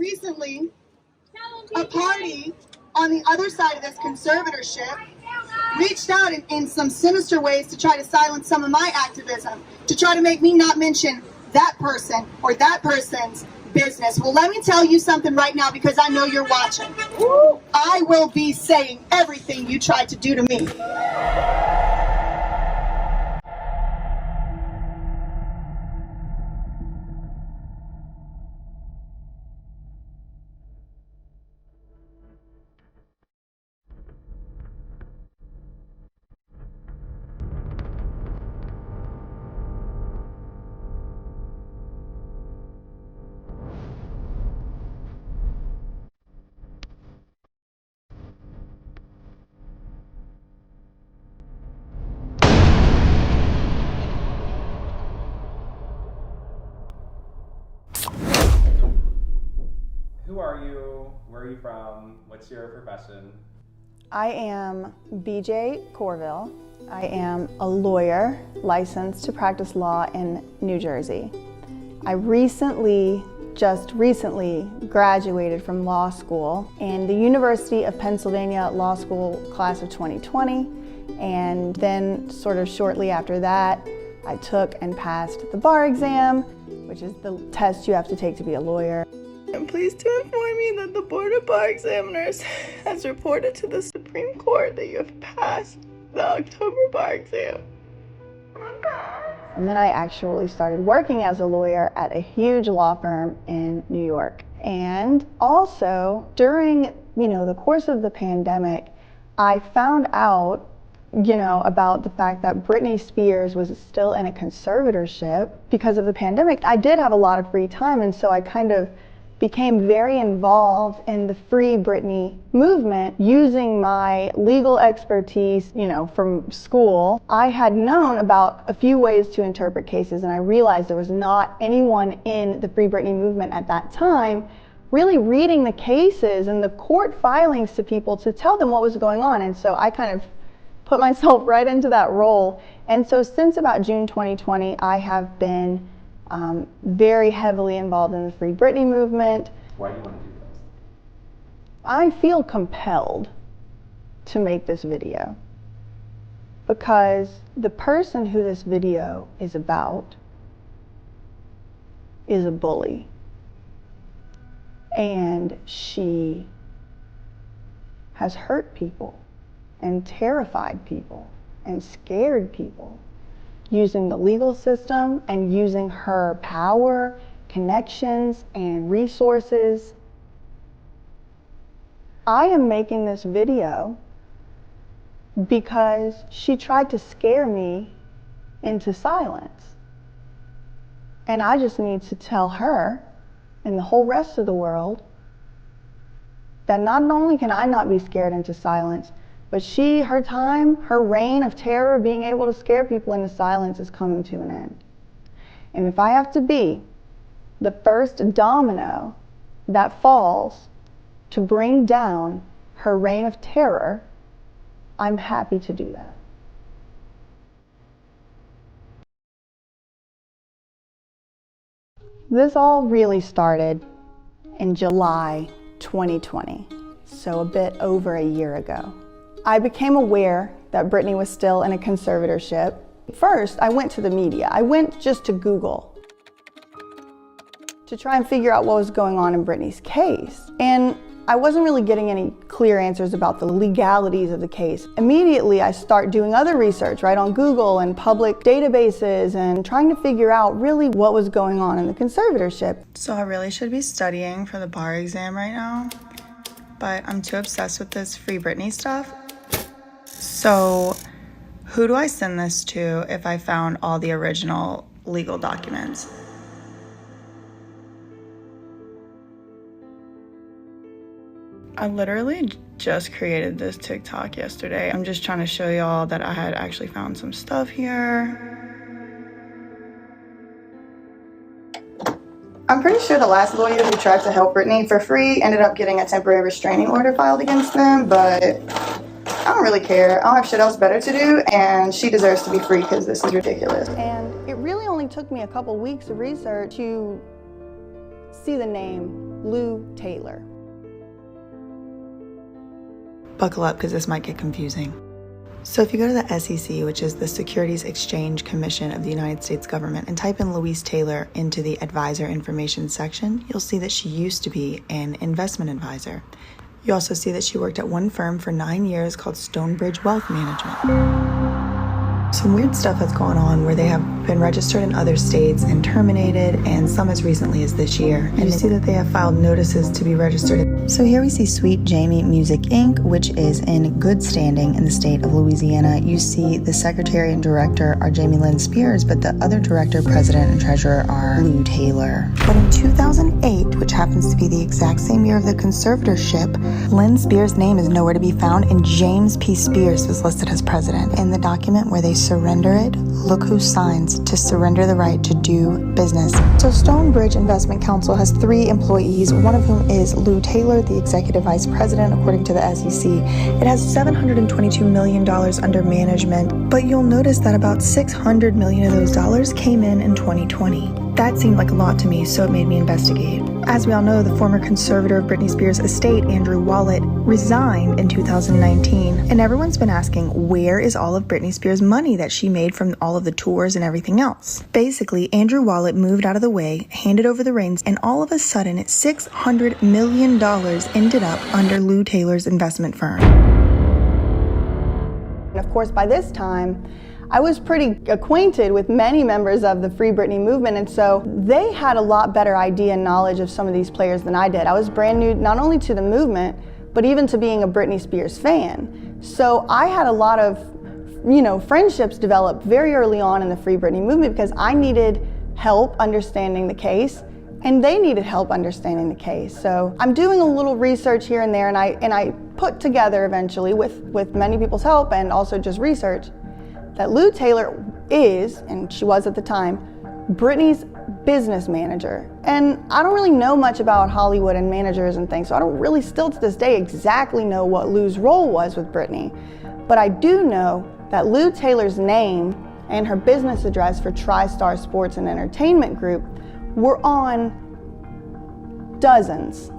Recently, a party on the other side of this conservatorship reached out in some sinister ways to try to silence some of my activism, to try to make me not mention that person or that person's business. Well, let me tell you something right now, because I know you're watching. I will be saying everything you tried to do to me. Who are you? Where are you from? What's your profession? I am BJ Corville. I am a lawyer licensed to practice law in New Jersey. I just recently graduated from law school in the University of Pennsylvania Law School class of 2020. And then sort of shortly after that, I took and passed the bar exam, which is the test you have to take to be a lawyer. I'm pleased to inform you that the Board of Bar Examiners has reported to the Supreme Court that you have passed the October bar exam. And then I actually started working as a lawyer at a huge law firm in New York. And also during, the course of the pandemic, I found out, about the fact that Britney Spears was still in a conservatorship because of the pandemic. I did have a lot of free time, and so I kind of became very involved in the Free Britney movement using my legal expertise, from school. I had known about a few ways to interpret cases, and I realized there was not anyone in the Free Britney movement at that time really reading the cases and the court filings to people to tell them what was going on. And so I kind of put myself right into that role. And so since about June 2020, I have been very heavily involved in the Free Britney movement. Why do you want to do this? I feel compelled to make this video because the person who this video is about is a bully. And she has hurt people and terrified people and scared people, using the legal system and using her power, connections, and resources. I am making this video because she tried to scare me into silence. And I just need to tell her and the whole rest of the world that not only can I not be scared into silence, but her reign of terror, being able to scare people into silence, is coming to an end. And if I have to be the first domino that falls to bring down her reign of terror, I'm happy to do that. This all really started in July 2020, so a bit over a year ago. I became aware that Britney was still in a conservatorship. First, I went to the media. I went just to Google to try and figure out what was going on in Britney's case. And I wasn't really getting any clear answers about the legalities of the case. Immediately, I start doing other research, right, on Google and public databases, and trying to figure out really what was going on in the conservatorship. So I really should be studying for the bar exam right now, but I'm too obsessed with this Free Britney stuff. So who do I send this to if I found all the original legal documents? I literally just created this TikTok yesterday. I'm just trying to show y'all that I had actually found some stuff here. I'm pretty sure the last lawyer who tried to help Britney for free ended up getting a temporary restraining order filed against them, but I don't really care. I don't have shit else better to do, and she deserves to be free because this is ridiculous. And it really only took me a couple weeks of research to see the name Lou Taylor. Buckle up because this might get confusing. So if you go to the SEC, which is the Securities Exchange Commission of the United States government, and type in Louise Taylor into the advisor information section, you'll see that she used to be an investment advisor. You also see that she worked at one firm for 9 years called Stonebridge Wealth Management. Some weird stuff has gone on where they have been registered in other states and terminated, and some as recently as this year. And you see that they have filed notices to be registered. So here we see Sweet Jamie Music Inc., which is in good standing in the state of Louisiana. You see the secretary and director are Jamie Lynn Spears, but the other director, president, and treasurer are Lou Taylor. But in 2008, which happens to be the exact same year of the conservatorship, Lynn Spears' name is nowhere to be found, and James P. Spears was listed as president. In the document where they surrender it, look who signs to surrender the right to do business. So Stonebridge Investment Counsel has 3 employees, one of whom is Lou Taylor, the executive vice president, according to the SEC. It has $722 million under management, but you'll notice that about $600 million of those dollars came in 2020. That seemed like a lot to me, so it made me investigate. As we all know, the former conservator of Britney Spears' estate, Andrew Wallet, resigned in 2019, and everyone's been asking, where is all of Britney Spears' money that she made from all of the tours and everything else? Basically, Andrew Wallet moved out of the way, handed over the reins, and all of a sudden, $600 million ended up under Lou Taylor's investment firm. And of course, by this time, I was pretty acquainted with many members of the Free Britney movement, and so they had a lot better idea and knowledge of some of these players than I did. I was brand new not only to the movement, but even to being a Britney Spears fan. So I had a lot of, friendships developed very early on in the Free Britney movement because I needed help understanding the case, and they needed help understanding the case. So I'm doing a little research here and there, and I put together eventually with many people's help and also just research that Lou Taylor is, and she was at the time, Britney's business manager. And I don't really know much about Hollywood and managers and things, so I don't really still to this day exactly know what Lou's role was with Britney. But I do know that Lou Taylor's name and her business address for TriStar Sports and Entertainment Group were on dozens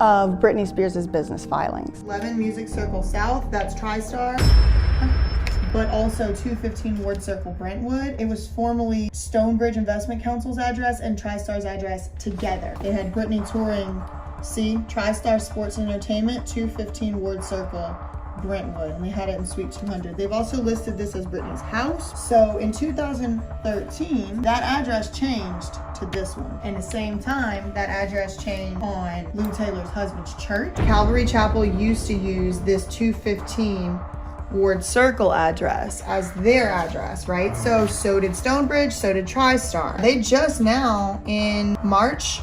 of Britney Spears' business filings. 11 Music Circle South, that's TriStar, but also 215 Ward Circle Brentwood. It was formerly Stonebridge Investment Counsel's address and TriStar's address together. It had Britney touring, TriStar Sports and Entertainment, 215 Ward Circle Brentwood, and they had it in Suite 200. They've also listed this as Britney's house. So in 2013, that address changed to this one. And at the same time, that address changed on Lou Taylor's husband's church. Calvary Chapel used to use this 215 Ward Circle address as their address, right? So did Stonebridge, so did TriStar. They just now, in March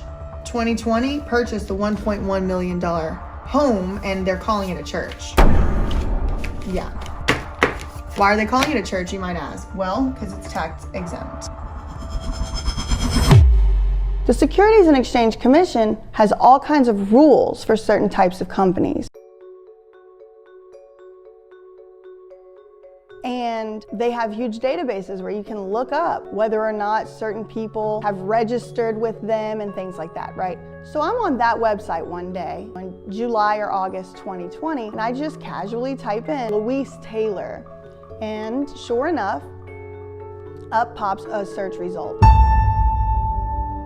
2020, purchased the $1.1 million home, and they're calling it a church. Yeah. Why are they calling it a church, you might ask? Well, because it's tax exempt. The Securities and Exchange Commission has all kinds of rules for certain types of companies. And they have huge databases where you can look up whether or not certain people have registered with them and things like that, right? So I'm on that website one day in July or August 2020, and I just casually type in Louise Taylor, and sure enough, up pops a search result.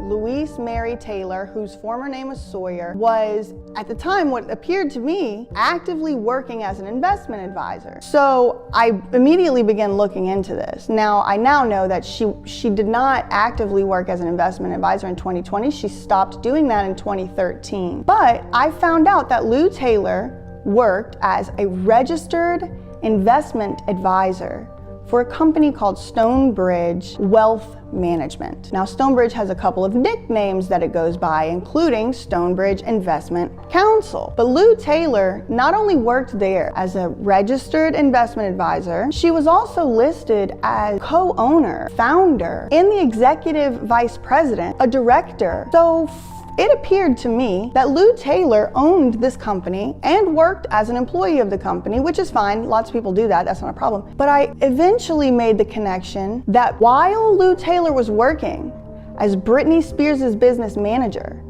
Louise Mary Taylor, whose former name was Sawyer, was, at the time, what appeared to me, actively working as an investment advisor. So I immediately began looking into this. Now, I now know that she did not actively work as an investment advisor in 2020. She stopped doing that in 2013. But I found out that Lou Taylor worked as a registered investment advisor for a company called Stonebridge Wealth Management. Now, Stonebridge has a couple of nicknames that it goes by, including Stonebridge Investment Counsel. But Lou Taylor not only worked there as a registered investment advisor, she was also listed as co-owner, founder, and the executive vice president, a director. So it appeared to me that Lou Taylor owned this company and worked as an employee of the company, which is fine. Lots of people do that. That's not a problem. But I eventually made the connection that while Lou Taylor was working as Britney Spears' business manager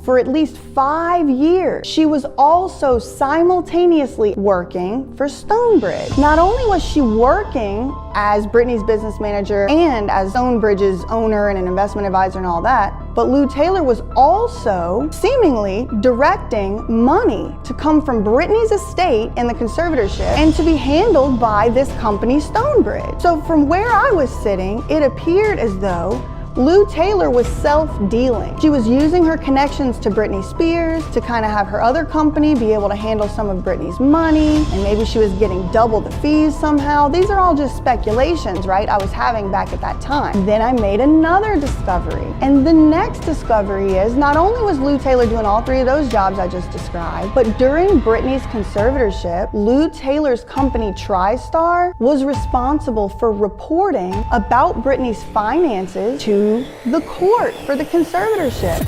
for at least 5 years. She was also simultaneously working for Stonebridge. Not only was she working as Britney's business manager and as Stonebridge's owner and an investment advisor and all that, but Lou Taylor was also seemingly directing money to come from Britney's estate in the conservatorship and to be handled by this company, Stonebridge. So from where I was sitting, it appeared as though Lou Taylor was self-dealing. She was using her connections to Britney Spears to kind of have her other company be able to handle some of Britney's money, and maybe she was getting double the fees somehow. These are all just speculations, right, I was having back at that time. Then I made another discovery. And the next discovery is not only was Lou Taylor doing all three of those jobs I just described, but during Britney's conservatorship, Lou Taylor's company TriStar was responsible for reporting about Britney's finances to the court for the conservatorship.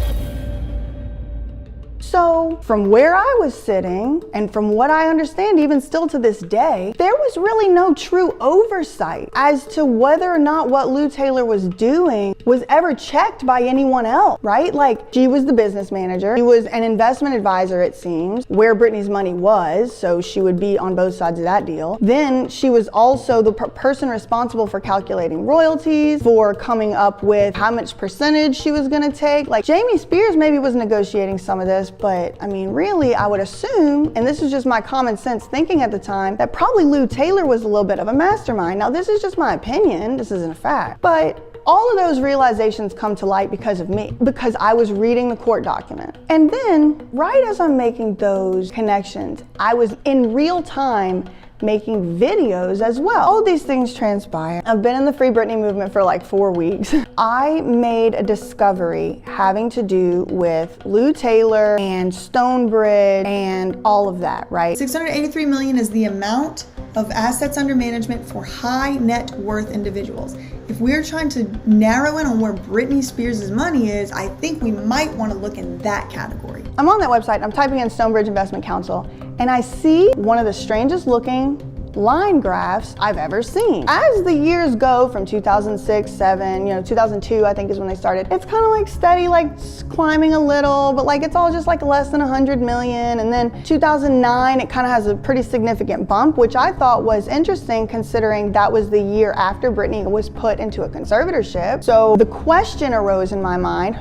So from where I was sitting, and from what I understand even still to this day, there was really no true oversight as to whether or not what Lou Taylor was doing was ever checked by anyone else, right? Like, she was the business manager, she was an investment advisor, it seems, where Britney's money was, so she would be on both sides of that deal. Then she was also the person responsible for calculating royalties, for coming up with how much percentage she was gonna take. Like, Jamie Spears maybe was negotiating some of this, but I mean, really, I would assume, and this is just my common sense thinking at the time, that probably Lou Taylor was a little bit of a mastermind. Now, this is just my opinion, this isn't a fact, but all of those realizations come to light because of me, because I was reading the court document. And then, right as I'm making those connections, I was in real time making videos as well. All of these things transpire. I've been in the Free Britney movement for like 4 weeks. I made a discovery having to do with Lou Taylor and Stonebridge and all of that, right? $683 million is the amount of assets under management for high net worth individuals. If we're trying to narrow in on where Britney Spears' money is, I think we might want to look in that category. I'm on that website, I'm typing in Stonebridge Investment Council, and I see one of the strangest looking line graphs I've ever seen. As the years go from 2006, 7, 2002 I think is when they started, it's kind of like steady, like climbing a little, but like it's all just like less than 100 million. And then 2009, it kind of has a pretty significant bump, which I thought was interesting considering that was the year after Britney was put into a conservatorship. So the question arose in my mind,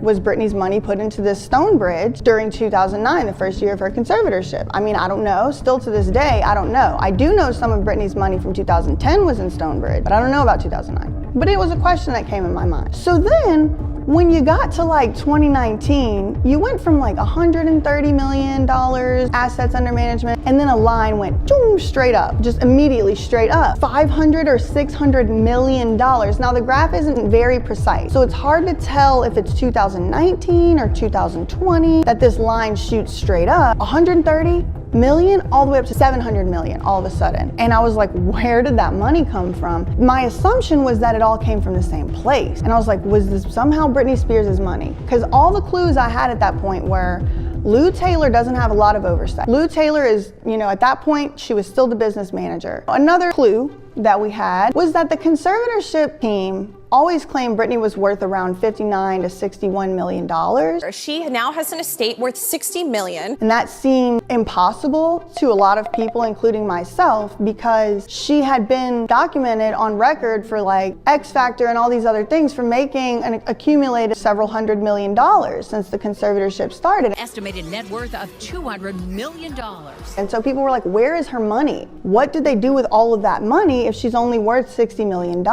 was Britney's money put into this Stonebridge during 2009, the first year of her conservatorship? I mean, I don't know. Still to this day, I don't know. I do know some of Britney's money from 2010 was in Stonebridge, but I don't know about 2009. But it was a question that came in my mind. So then, when you got to like 2019, you went from like $130 million assets under management, and then a line went straight up, just immediately straight up. $500 or $600 million. Now the graph isn't very precise, so it's hard to tell if it's 2019 or 2020 that this line shoots straight up. 130 million all the way up to 700 million all of a sudden. And I was like, where did that money come from? My assumption was that it all came from the same place. And I was like, was this somehow Britney Spears' money? Because all the clues I had at that point were, Lou Taylor doesn't have a lot of oversight. Lou Taylor is, at that point, she was still the business manager. Another clue that we had was that the conservatorship team always claimed Britney was worth around $59 to $61 million. She now has an estate worth $60 million. And that seemed impossible to a lot of people, including myself, because she had been documented on record for like X Factor and all these other things for making and accumulated several $100 million since the conservatorship started. Estimated net worth of $200 million. And so people were like, where is her money? What did they do with all of that money if she's only worth $60 million?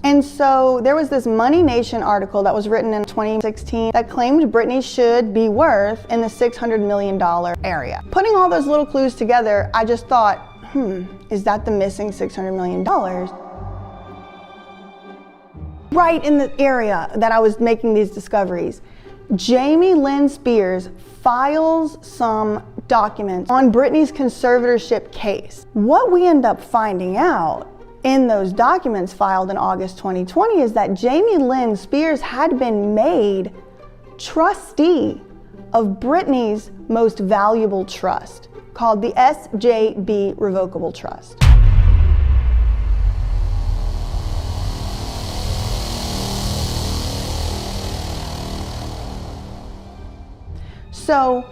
And so there was this Money Nation article that was written in 2016 that claimed Britney should be worth in the $600 million area. Putting all those little clues together, I just thought, is that the missing $600 million? Right in the area that I was making these discoveries, Jamie Lynn Spears files some documents on Britney's conservatorship case. What we end up finding out in those documents filed in August 2020 is that Jamie Lynn Spears had been made trustee of Britney's most valuable trust, called the SJB Revocable Trust. So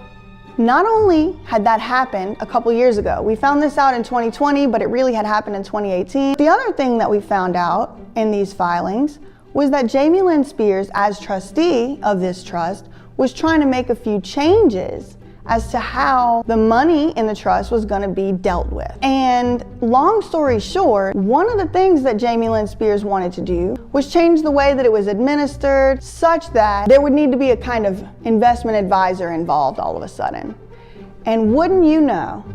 not only had that happened a couple years ago, we found this out in 2020, but it really had happened in 2018. The other thing that we found out in these filings was that Jamie Lynn Spears, as trustee of this trust, was trying to make a few changes as to how the money in the trust was going to be dealt with. And long story short, one of the things that Jamie Lynn Spears wanted to do was change the way that it was administered such that there would need to be a kind of investment advisor involved all of a sudden. And wouldn't you know,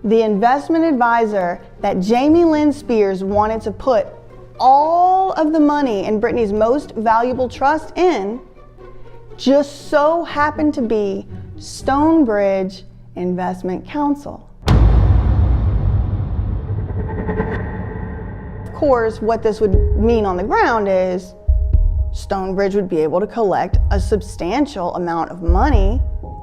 the investment advisor that Jamie Lynn Spears wanted to put all of the money in BRITNEY's most valuable trust in just so happened to be Stonebridge Investment Counsel. Of course, what this would mean on the ground is Stonebridge would be able to collect a substantial amount of money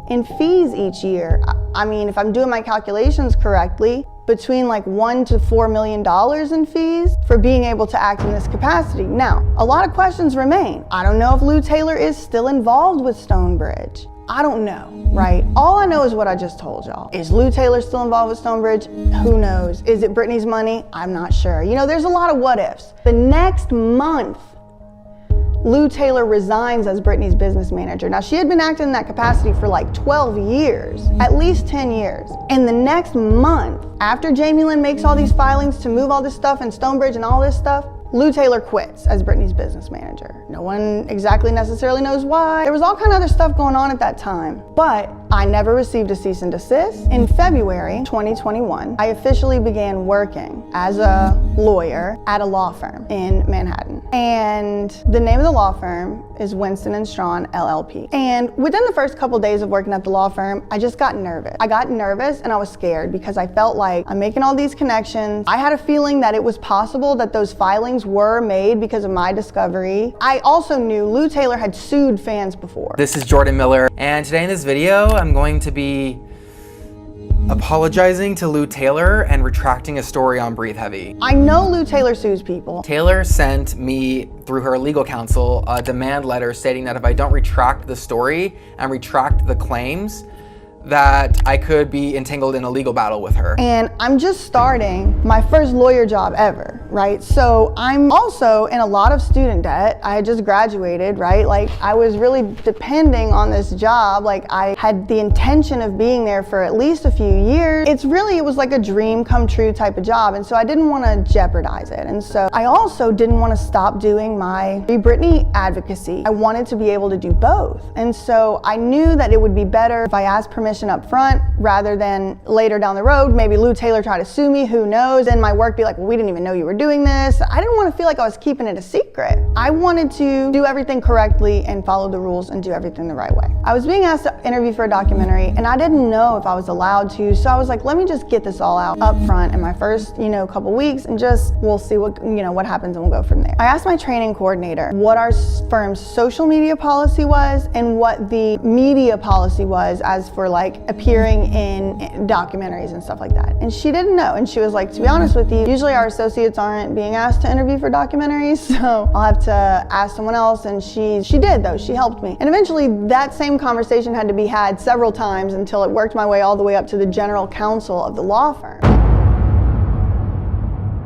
in fees each year. I mean, if I'm doing my calculations correctly, between like $1 to $4 million in fees for being able to act in this capacity. Now, a lot of questions remain. I don't know if Lou Taylor is still involved with Stonebridge. I don't know, right? All I know is what I just told y'all. Is Lou Taylor still involved with Stonebridge? Who knows? Is it BRITNEY's money? I'm not sure. You know, there's a lot of what ifs. The next month, Lou Taylor resigns as BRITNEY's business manager. Now, she had been acting in that capacity for like 12 years, at least 10 years. And the next month, after Jamie Lynn makes all these filings to move all this stuff in Stonebridge and all this stuff, Lou Taylor quits as BRITNEY's business manager. No one exactly necessarily knows why. There was all kind of other stuff going on at that time, but I never received a cease and desist. In February 2021, I officially began working as a lawyer at a law firm in Manhattan. And the name of the law firm is Winston & Strawn LLP. And within the first couple days of working at the law firm, I just got nervous. I got nervous and I was scared because I felt like I'm making all these connections. I had a feeling that it was possible that those filings were made because of my discovery. I also knew Lou Taylor had sued fans before. This is Jordan Miller, and today in this video, I'm going to be apologizing to Lou Taylor and retracting a story on Breathe Heavy. I know Lou Taylor sues people. Taylor sent me, through her legal counsel, a demand letter stating that if I don't retract the story and retract the claims, that I could be entangled in a legal battle with her. And I'm just starting my first lawyer job ever, right? So I'm also in a lot of student debt. I had just graduated, right? Like I was really depending on this job. Like I had the intention of being there for at least a few years. It was like a dream come true type of job. And so I didn't want to jeopardize it. And so I also didn't want to stop doing my Free Britney advocacy. I wanted to be able to do both. And so I knew that it would be better if I asked permission up front rather than later down the road. Maybe Lou Taylor tried to sue me, who knows? Then my work be like, well, we didn't even know you were doing this. I didn't want to feel like I was keeping it a secret. I wanted to do everything correctly and follow the rules and do everything the right way. I was being asked to interview for a documentary and I didn't know if I was allowed to, so I was like, let me just get this all out up front in my first, couple weeks and just, we'll see what happens and we'll go from there. I asked my training coordinator what our firm's social media policy was and what the media policy was as for like appearing in documentaries and stuff like that. And she didn't know. And she was like, to be honest with you, usually our associates aren't being asked to interview for documentaries, so I'll have to ask someone else. And she did though, she helped me. And eventually that same conversation had to be had several times until it worked my way all the way up to the general counsel of the law firm.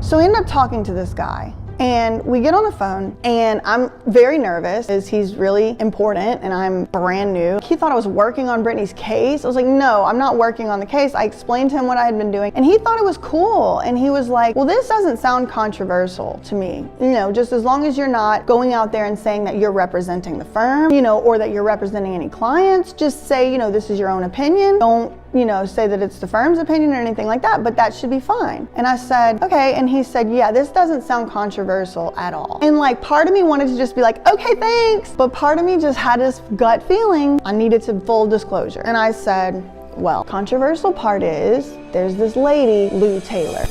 So I ended up talking to this guy. And we get on the phone and I'm very nervous as he's really important and I'm brand new. He thought I was working on Britney's case. I was like, no, I'm not working on the case. I explained to him what I had been doing and he thought it was cool. And he was like, well, this doesn't sound controversial to me. Just as long as you're not going out there and saying that you're representing the firm, or that you're representing any clients, just say, this is your own opinion. Don't say that it's the firm's opinion or anything like that, but that should be fine. And I said, okay. And he said, yeah, this doesn't sound controversial at all. And like part of me wanted to just be like, okay, thanks. But part of me just had this gut feeling I needed to full disclosure. And I said, well, controversial part is there's this lady, Lou Taylor.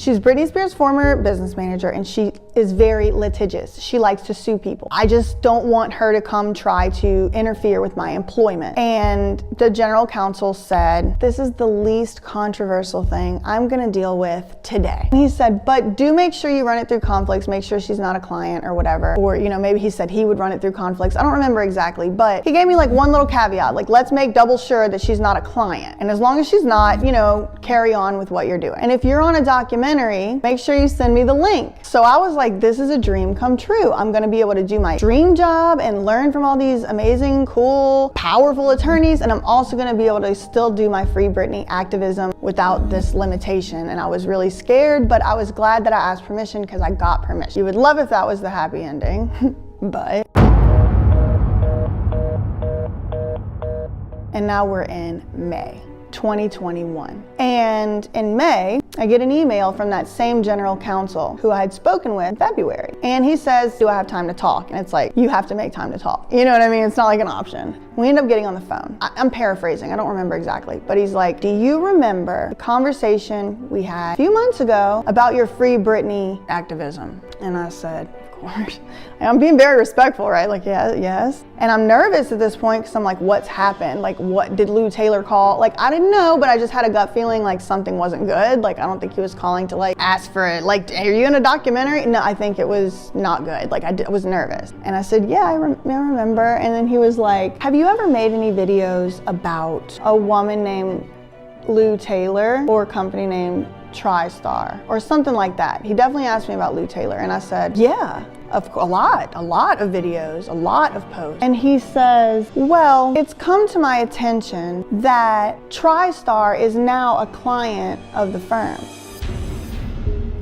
She's Britney Spears' former business manager, and she is very litigious. She likes to sue people. I just don't want her to come try to interfere with my employment. And the general counsel said, this is the least controversial thing I'm gonna deal with today. And he said, but do make sure you run it through conflicts, make sure she's not a client or whatever. Or, you know, maybe he said he would run it through conflicts. I don't remember exactly, but he gave me like one little caveat, like let's make double sure that she's not a client. And as long as she's not, you know, carry on with what you're doing. And if you're on a documentary, make sure you send me the link. So I was like, this is a dream come true. I'm gonna be able to do my dream job and learn from all these amazing, cool, powerful attorneys. And I'm also gonna be able to still do my Free Britney activism without this limitation. And I was really scared, but I was glad that I asked permission because I got permission. You would love if that was the happy ending, but. And now we're in May 2021. And in May, I get an email from that same general counsel who I had spoken with in February. And he says, do I have time to talk? And it's like, you have to make time to talk. You know what I mean? It's not like an option. We end up getting on the phone. I'm paraphrasing, I don't remember exactly, but he's like, do you remember the conversation we had a few months ago about your Free Britney activism? And I said, course. I'm being very respectful, right? Like, yeah, yes. And I'm nervous at this point because I'm like, what's happened? Like, what did Lou Taylor call? Like, I didn't know, but I just had a gut feeling like something wasn't good. Like, I don't think he was calling to like ask for it. Like, are you in a documentary? No, I think it was not good. Like, I was nervous. And I said, yeah, I remember. And then he was like, have you ever made any videos about a woman named Lou Taylor or a company named TriStar or something like that? He definitely asked me about Lou Taylor, and I said, yeah, a lot of videos, a lot of posts. And he says, well, it's come to my attention that TriStar is now a client of the firm.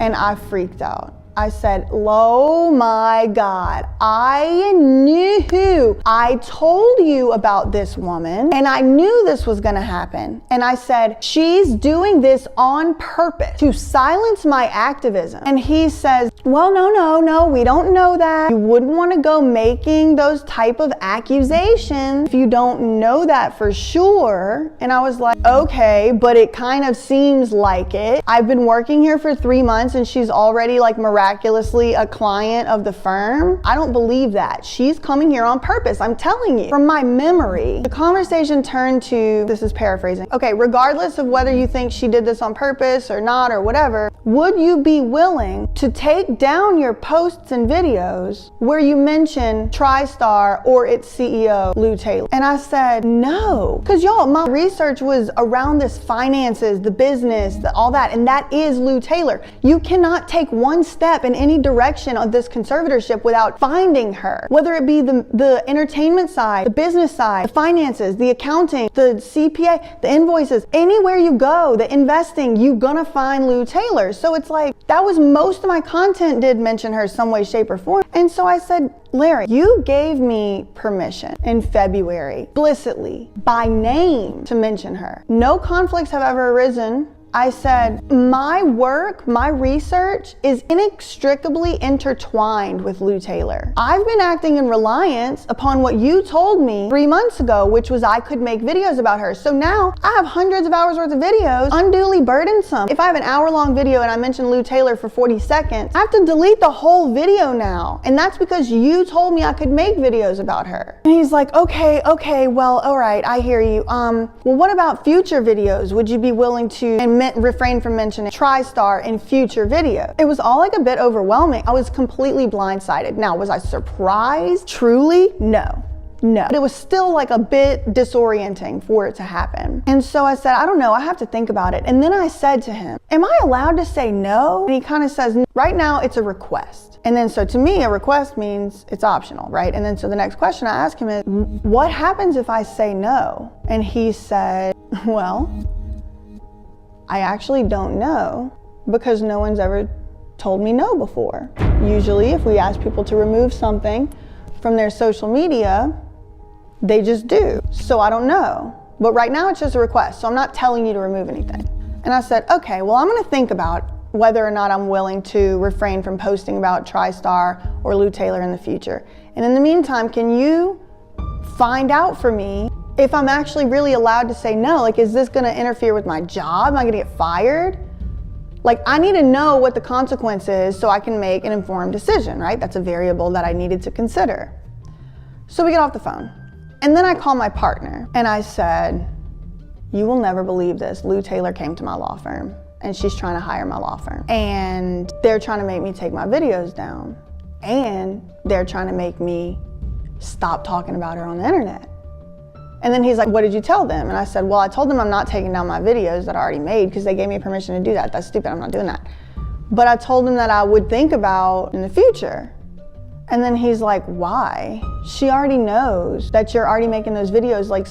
And I freaked out. I said, oh my God, I knew. I told you about this woman and I knew this was gonna happen. And I said, she's doing this on purpose to silence my activism. And he says, well, no, we don't know that. You wouldn't wanna go making those type of accusations if you don't know that for sure. And I was like, okay, but it kind of seems like it. I've been working here for 3 months and she's already like miraculously a client of the firm. I don't believe that. She's coming here on purpose. I'm telling you. From my memory, the conversation turned to, this is paraphrasing. Okay, regardless of whether you think she did this on purpose or not or whatever, would you be willing to take down your posts and videos where you mention TriStar or its CEO, Lou Taylor? And I said, no. Because y'all, my research was around this finances, the business, all that, and that is Lou Taylor. You cannot take one step in any direction of this conservatorship without finding her. Whether it be the entertainment side, the business side, the finances, the accounting, the CPA, the invoices, anywhere you go, the investing, you're gonna find Lou Taylor. So it's like, that was most of my content did mention her some way, shape, or form. And so I said, Larry, you gave me permission in February, explicitly, by name, to mention her. No conflicts have ever arisen. I said, my work, my research is inextricably intertwined with Lou Taylor. I've been acting in reliance upon what you told me 3 months ago, which was I could make videos about her. So now I have hundreds of hours worth of videos, unduly burdensome. If I have an hour-long video and I mention Lou Taylor for 40 seconds, I have to delete the whole video now. And that's because you told me I could make videos about her. And he's like, okay, well, all right, I hear you. Well, what about future videos? Would you be willing to refrain from mentioning TriStar in future videos? It was all like a bit overwhelming. I was completely blindsided. Now, was I surprised? Truly? No. But it was still like a bit disorienting for it to happen. And so I said, I don't know, I have to think about it. And then I said to him, am I allowed to say no? And he kind of says, right now it's a request. And then so to me, a request means it's optional, right? And then so the next question I asked him is, what happens if I say no? And he said, well, I actually don't know because no one's ever told me no before. Usually if we ask people to remove something from their social media, they just do. So I don't know. But right now it's just a request, so I'm not telling you to remove anything. And I said, okay, well, I'm gonna think about whether or not I'm willing to refrain from posting about TriStar or Lou Taylor in the future. And in the meantime, can you find out for me if I'm actually really allowed to say no? Like, is this gonna interfere with my job? Am I gonna get fired? Like, I need to know what the consequence is so I can make an informed decision, right? That's a variable that I needed to consider. So we get off the phone. And then I call my partner and I said, you will never believe this. Lou Taylor came to my law firm and she's trying to hire my law firm. And they're trying to make me take my videos down. And they're trying to make me stop talking about her on the internet. And then he's like, what did you tell them? And I said, well, I told them I'm not taking down my videos that I already made because they gave me permission to do that. That's stupid, I'm not doing that. But I told them that I would think about in the future. And then he's like, why? She already knows that you're already making those videos. Like,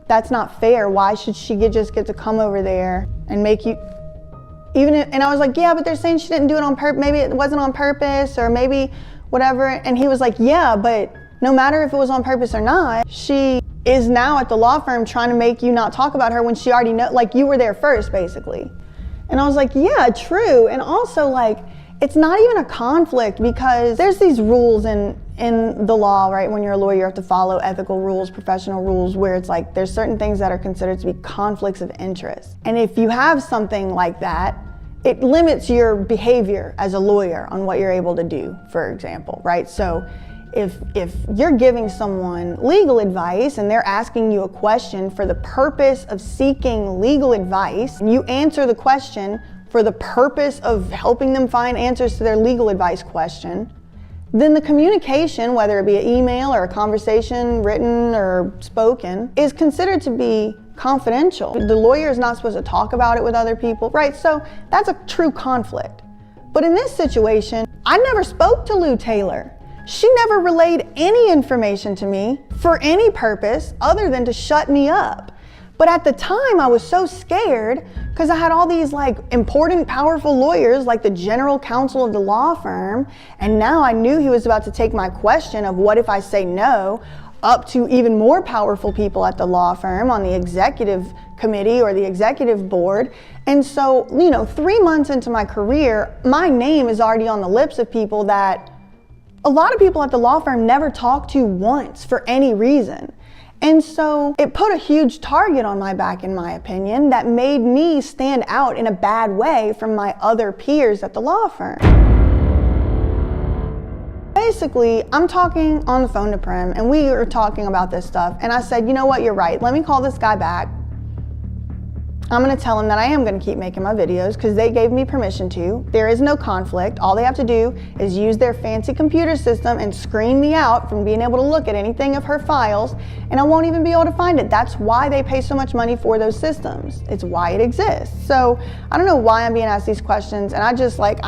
that's not fair. Why should she just get to come over there and make you, and I was like, yeah, but they're saying she didn't do it on purpose. Maybe it wasn't on purpose or maybe whatever. And he was like, yeah, but no matter if it was on purpose or not, she is now at the law firm trying to make you not talk about her when she already know, like you were there first, basically. And I was like, yeah, true. And also, like, it's not even a conflict because there's these rules in the law, right? When you're a lawyer, you have to follow ethical rules, professional rules, where it's like there's certain things that are considered to be conflicts of interest. And if you have something like that, it limits your behavior as a lawyer on what you're able to do, for example, right? So if you're giving someone legal advice and they're asking you a question for the purpose of seeking legal advice, and you answer the question for the purpose of helping them find answers to their legal advice question, then the communication, whether it be an email or a conversation, written or spoken, is considered to be confidential. The lawyer is not supposed to talk about it with other people, right? So that's a true conflict. But in this situation, I never spoke to Lou Taylor. She never relayed any information to me for any purpose other than to shut me up. But at the time, I was so scared because I had all these like important, powerful lawyers, like the general counsel of the law firm. And now I knew he was about to take my question of what if I say no, up to even more powerful people at the law firm on the executive committee or the executive board. And so, 3 months into my career, my name is already on the lips of people that a lot of people at the law firm never talked to once for any reason. And so it put a huge target on my back, in my opinion, that made me stand out in a bad way from my other peers at the law firm. Basically, I'm talking on the phone to Prim and we were talking about this stuff. And I said, you know what, you're right. Let me call this guy back. I'm gonna tell him that I am gonna keep making my videos because they gave me permission to. There is no conflict. All they have to do is use their fancy computer system and screen me out from being able to look at anything of her files, and I won't even be able to find it. That's why they pay so much money for those systems. It's why it exists. So I don't know why I'm being asked these questions, and I just got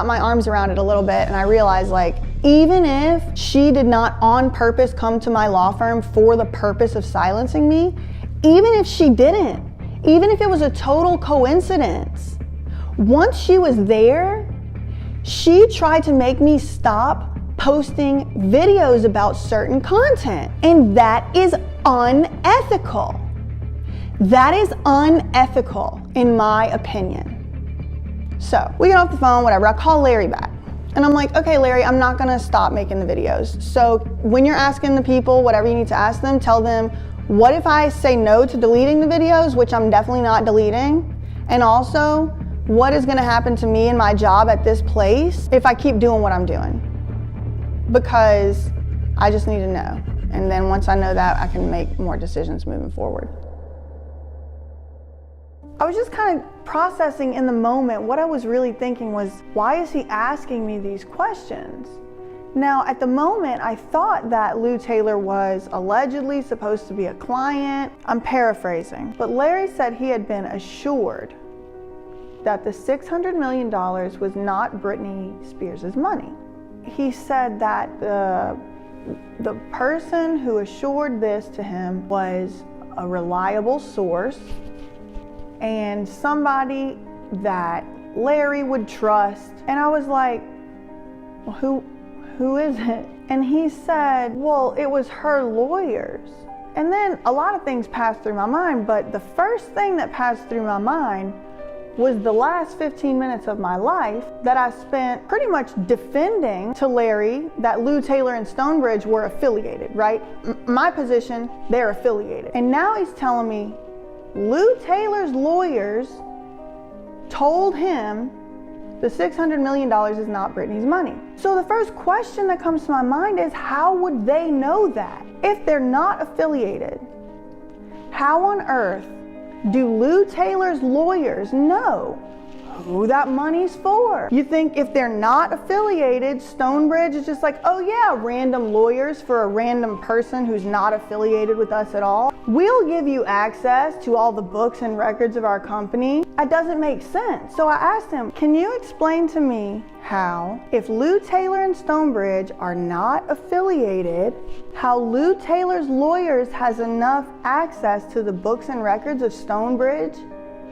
my arms around it a little bit, and I realized, like, even if she did not on purpose come to my law firm for the purpose of silencing me, even if she didn't, even if it was a total coincidence, once she was there, she tried to make me stop posting videos about certain content, and that is unethical. That is unethical, in my opinion. So we get off the phone, whatever, I call Larry back. And I'm like, okay, Larry, I'm not gonna stop making the videos. So when you're asking the people, whatever you need to ask them, tell them, what if I say no to deleting the videos, which I'm definitely not deleting? And also, what is gonna happen to me and my job at this place if I keep doing what I'm doing? Because I just need to know. And then once I know that, I can make more decisions moving forward. I was just kind of processing in the moment. What I was really thinking was, why is he asking me these questions? Now, at the moment, I thought that Lou Taylor was allegedly supposed to be a client. I'm paraphrasing, but Larry said he had been assured that the $600 million was not Britney Spears' money. He said that the person who assured this to him was a reliable source and somebody that Larry would trust. And I was like, well, who is it? And he said, well, it was her lawyers. And then a lot of things passed through my mind, but the first thing that passed through my mind was the last 15 minutes of my life that I spent pretty much defending to Larry that Lou Taylor and Stonebridge were affiliated, right? My position, they're affiliated. And now he's telling me Lou Taylor's lawyers told him the $600 million is not Britney's money. So the first question that comes to my mind is, how would they know that? If they're not affiliated, how on earth do Lou Taylor's lawyers know who that money's for? You think if they're not affiliated, Stonebridge is just like, oh yeah, random lawyers for a random person who's not affiliated with us at all. We'll give you access to all the books and records of our company. That doesn't make sense. So I asked him, can you explain to me how, if Lou Taylor and Stonebridge are not affiliated, how Lou Taylor's lawyers has enough access to the books and records of Stonebridge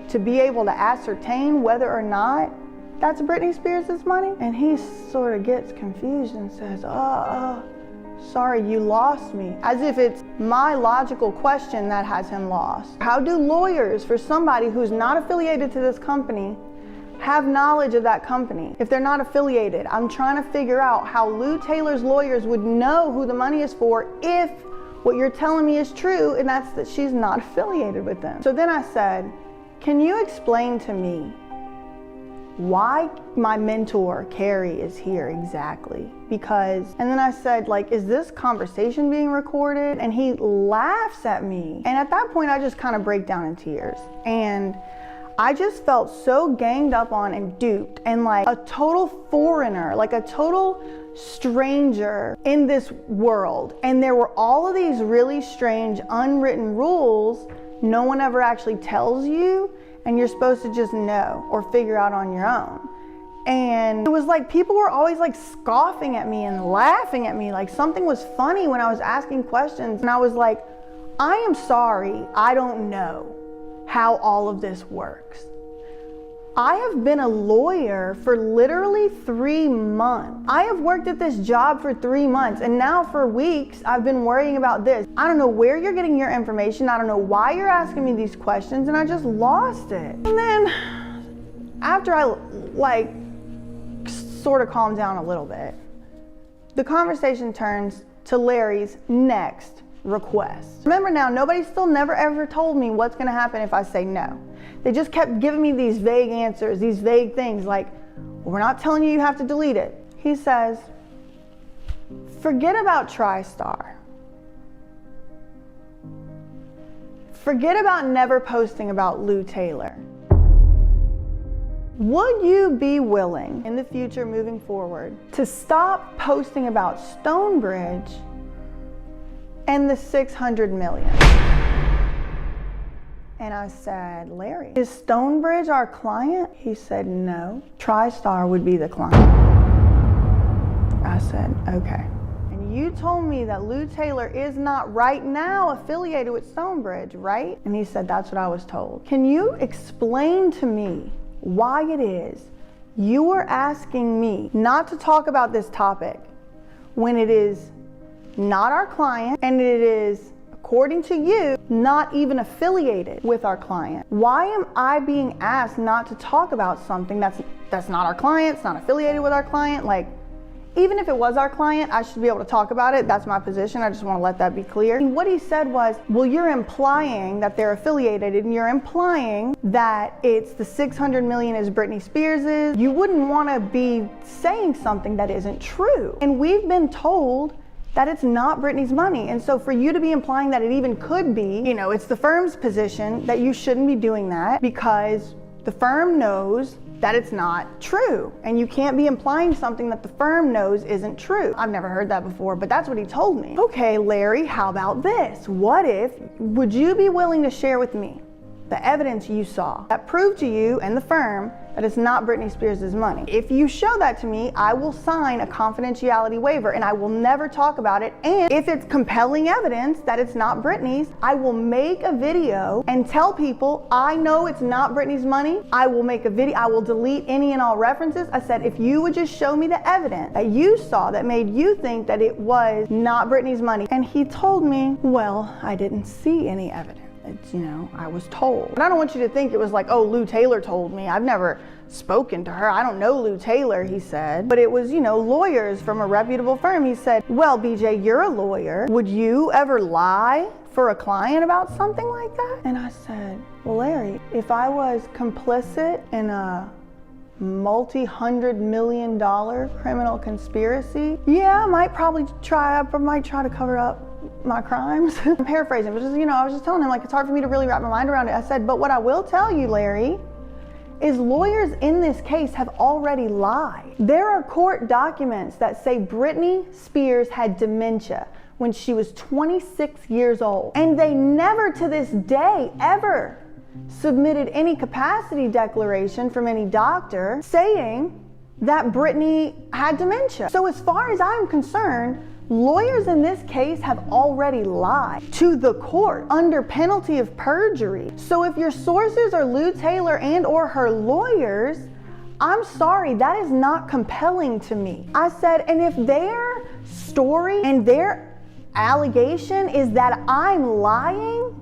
to be able to ascertain whether or not that's Britney Spears' money? And he sort of gets confused and says, sorry, you lost me. As if it's my logical question that has him lost. How do lawyers for somebody who's not affiliated to this company have knowledge of that company if they're not affiliated? I'm trying to figure out how Lou Taylor's lawyers would know who the money is for if what you're telling me is true, and that's that she's not affiliated with them. So then I said, can you explain to me why my mentor, Carrie, is here exactly? Because, and then I said, like, is this conversation being recorded? And he laughs at me. And at that point, I just kind of break down in tears. And I just felt so ganged up on and duped and like a total foreigner, like a total stranger in this world. And there were all of these really strange unwritten rules no one ever actually tells you, and you're supposed to just know or figure out on your own. And it was like people were always like scoffing at me and laughing at me, like something was funny when I was asking questions. And I was like, I am sorry, I don't know how all of this works. I have been a lawyer for literally 3 months. I have worked at this job for 3 months, and now for weeks I've been worrying about this. I don't know where you're getting your information. I don't know why you're asking me these questions, and I just lost it. And then after I like sort of calmed down a little bit, the conversation turns to Larry's next request. Remember now, nobody still never ever told me what's gonna happen if I say no. They just kept giving me these vague answers, these vague things like, well, we're not telling you you have to delete it. He says, forget about TriStar. Forget about never posting about Lou Taylor. Would you be willing in the future moving forward to stop posting about Stonebridge and the 600 million? And I said, Larry, is Stonebridge our client? He said, no, TriStar would be the client. I said, okay. And you told me that Lou Taylor is not right now affiliated with Stonebridge, right? And he said, that's what I was told. Can you explain to me why it is you were asking me not to talk about this topic when it is not our client and it is, according to you, not even affiliated with our client? Why am I being asked not to talk about something that's not our client, it's not affiliated with our client? Like, even if it was our client, I should be able to talk about it. That's my position. I just want to let that be clear. And what he said was, well, you're implying that they're affiliated and you're implying that it's the 600 million is Britney Spears's. You wouldn't want to be saying something that isn't true. And we've been told that it's not Britney's money. And so for you to be implying that it even could be, you know, it's the firm's position that you shouldn't be doing that because the firm knows that it's not true. And you can't be implying something that the firm knows isn't true. I've never heard that before, but that's what he told me. Okay, Larry, how about this? Would you be willing to share with me the evidence you saw that proved to you and the firm that it's not Britney Spears' money? If you show that to me, I will sign a confidentiality waiver and I will never talk about it. And if it's compelling evidence that it's not Britney's, I will make a video and tell people I know it's not Britney's money. I will make a video, I will delete any and all references. I said, if you would just show me the evidence that you saw that made you think that it was not Britney's money. And he told me, well, I didn't see any evidence. It's, you know, I was told. But I don't want you to think it was like, oh, Lou Taylor told me. I've never spoken to her. I don't know Lou Taylor, he said. But it was, you know, lawyers from a reputable firm. He said, well, BJ, you're a lawyer. Would you ever lie for a client about something like that? And I said, Well, Larry, if I was complicit in a multi-$100 million criminal conspiracy, yeah, I might try to cover up my crimes. I'm paraphrasing, but just, I was just telling him, like, it's hard for me to really wrap my mind around it. I said, but what I will tell you, Larry, is lawyers in this case have already lied. There are court documents that say Britney Spears had dementia when she was 26 years old. And they never to this day ever submitted any capacity declaration from any doctor saying that Britney had dementia. So as far as I'm concerned, lawyers in this case have already lied to the court under penalty of perjury. So if your sources are Lou Taylor and or her lawyers, I'm sorry, that is not compelling to me. I said, and if their story and their allegation is that I'm lying,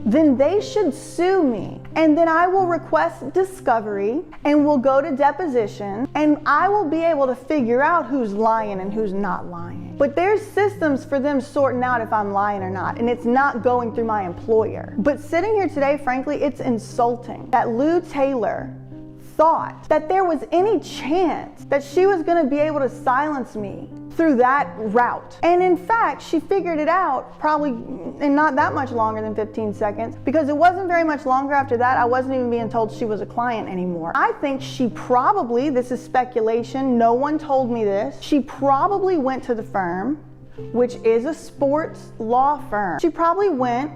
then they should sue me. And then I will request discovery and we'll go to deposition and I will be able to figure out who's lying and who's not lying. But there's systems for them sorting out if I'm lying or not, and it's not going through my employer. But sitting here today, frankly, it's insulting that Lou Taylor thought that there was any chance that she was going to be able to silence me through that route. And in fact, she figured it out probably in not that much longer than 15 seconds, because it wasn't very much longer after that. I wasn't even being told she was a client anymore. I think she probably, this is speculation, no one told me this, she probably went to the firm, which is a sports law firm. She probably went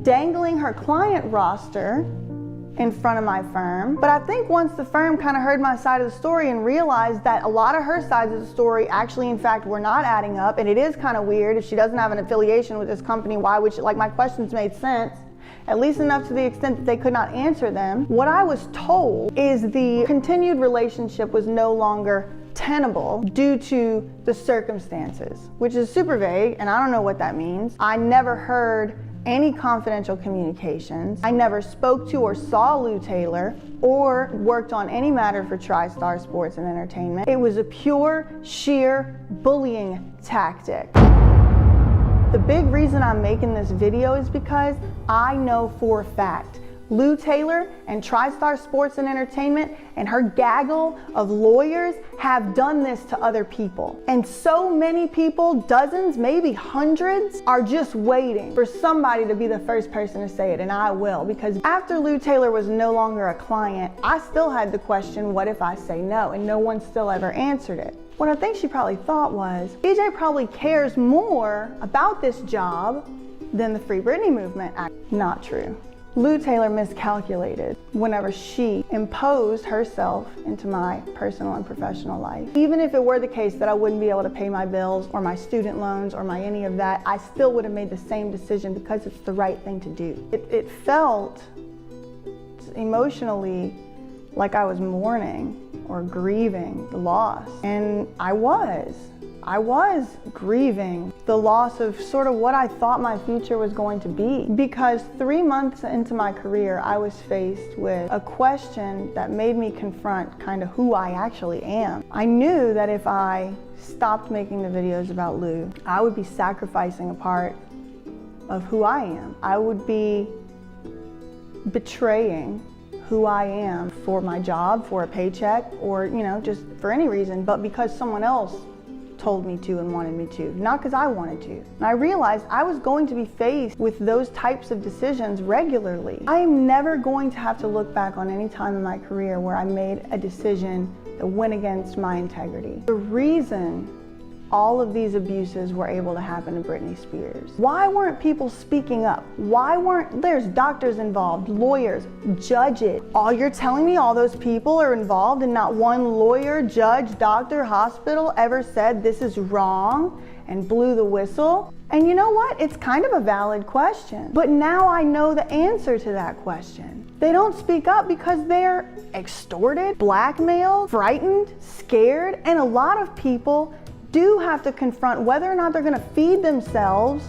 dangling her client roster in front of my firm. But I think once the firm kind of heard my side of the story and realized that a lot of her sides of the story actually in fact were not adding up, and it is kind of weird, if she doesn't have an affiliation with this company, why would she, like, my questions made sense, at least enough to the extent that they could not answer them. What I was told is the continued relationship was no longer tenable due to the circumstances, which is super vague, and I don't know what that means. I never heard any confidential communications. I never spoke to or saw Lou Taylor or worked on any matter for TriStar Sports and Entertainment. It was a pure, sheer bullying tactic. The big reason I'm making this video is because I know for a fact Lou Taylor and TriStar Sports and Entertainment and her gaggle of lawyers have done this to other people. And so many people, dozens, maybe hundreds, are just waiting for somebody to be the first person to say it, and I will. Because after Lou Taylor was no longer a client, I still had the question, what if I say no? And no one still ever answered it. What I think she probably thought was, BJ probably cares more about this job than the Free Britney movement. Not true. Lou Taylor miscalculated whenever she imposed herself into my personal and professional life. Even if it were the case that I wouldn't be able to pay my bills or my student loans or my any of that, I still would have made the same decision because it's the right thing to do. It felt emotionally like I was mourning or grieving the loss. And I was grieving the loss of sort of what I thought my future was going to be. Because 3 months into my career, I was faced with a question that made me confront kind of who I actually am. I knew that if I stopped making the videos about Lou, I would be sacrificing a part of who I am. I would be betraying who I am for my job, for a paycheck, or just for any reason, but because someone else told me to and wanted me to, not because I wanted to. And I realized I was going to be faced with those types of decisions regularly. I am never going to have to look back on any time in my career where I made a decision that went against my integrity. The reason all of these abuses were able to happen to Britney Spears. Why weren't people speaking up? There's doctors involved, lawyers, judges. You're telling me all those people are involved and not one lawyer, judge, doctor, hospital ever said this is wrong and blew the whistle? And you know what? It's kind of a valid question. But now I know the answer to that question. They don't speak up because they're extorted, blackmailed, frightened, scared, and a lot of people do have to confront whether or not they're gonna feed themselves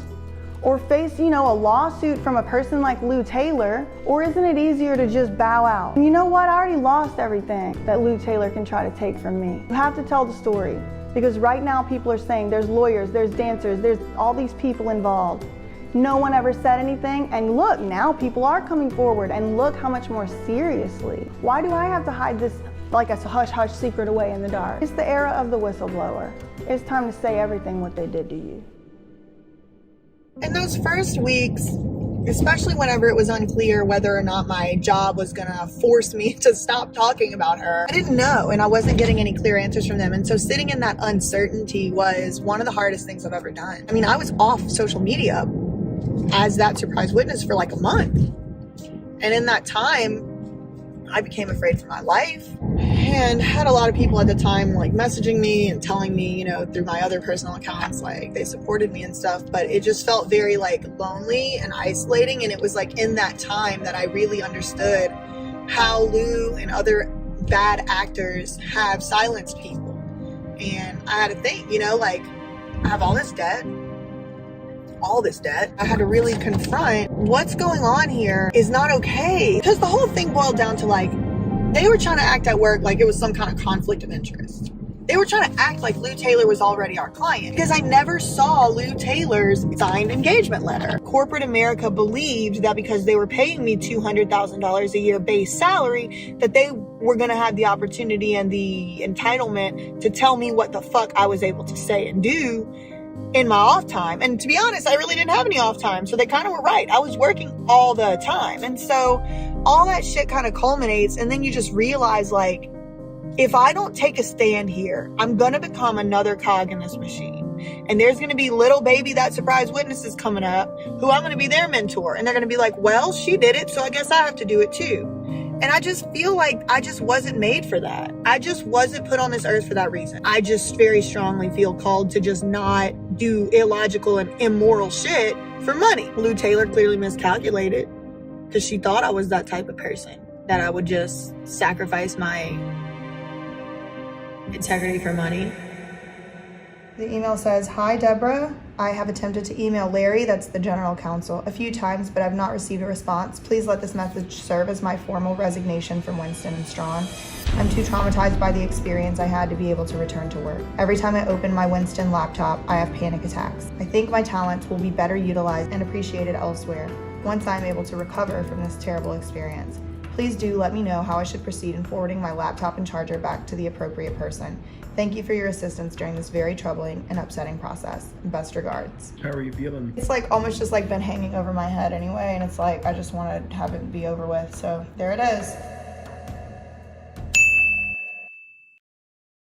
or face, a lawsuit from a person like Lou Taylor, or isn't it easier to just bow out? And you know what? I already lost everything that Lou Taylor can try to take from me. You have to tell the story, because right now people are saying there's lawyers, there's dancers, there's all these people involved. No one ever said anything, and look, now people are coming forward, and look how much more seriously. Why do I have to hide this like a hush-hush secret away in the dark? It's the era of the whistleblower. It's time to say everything what they did to you. In those first weeks, especially whenever it was unclear whether or not my job was gonna force me to stop talking about her, I didn't know, and I wasn't getting any clear answers from them. And so sitting in that uncertainty was one of the hardest things I've ever done. I mean, I was off social media as that surprise witness for like a month. And in that time, I became afraid for my life and had a lot of people at the time like messaging me and telling me, you know, through my other personal accounts, like they supported me and stuff, but it just felt very like lonely and isolating. And it was like in that time that I really understood how Lou and other bad actors have silenced people. And I had to think, you know, like I have all this debt. I had to really confront what's going on here is not okay. Because the whole thing boiled down to like, they were trying to act at work like it was some kind of conflict of interest. They were trying to act like Lou Taylor was already our client because I never saw Lou Taylor's signed engagement letter. Corporate America believed that because they were paying me $200,000 a year base salary, that they were going to have the opportunity and the entitlement to tell me what the fuck I was able to say and do in my off time. And to be honest, I really didn't have any off time. So they kind of were right. I was working all the time. And so all that shit kind of culminates. And then you just realize like, if I don't take a stand here, I'm going to become another cog in this machine. And there's going to be little baby That Surprise Witnesses coming up who I'm going to be their mentor. And they're going to be like, well, she did it, so I guess I have to do it too. And I just feel like I just wasn't made for that. I just wasn't put on this earth for that reason. I just very strongly feel called to just not do illogical and immoral shit for money. Lou Taylor clearly miscalculated because she thought I was that type of person, that I would just sacrifice my integrity for money. The email says, "Hi Deborah, I have attempted to email Larry, that's the general counsel, a few times, but I've not received a response. Please let this message serve as my formal resignation from Winston and Strawn. I'm too traumatized by the experience I had to be able to return to work. Every time I open my Winston laptop, I have panic attacks. I think my talents will be better utilized and appreciated elsewhere once I'm able to recover from this terrible experience. Please do let me know how I should proceed in forwarding my laptop and charger back to the appropriate person. Thank you for your assistance during this very troubling and upsetting process. Best regards." How are you feeling? It's like almost just like been hanging over my head anyway, and it's like I just want to have it be over with. So there it is.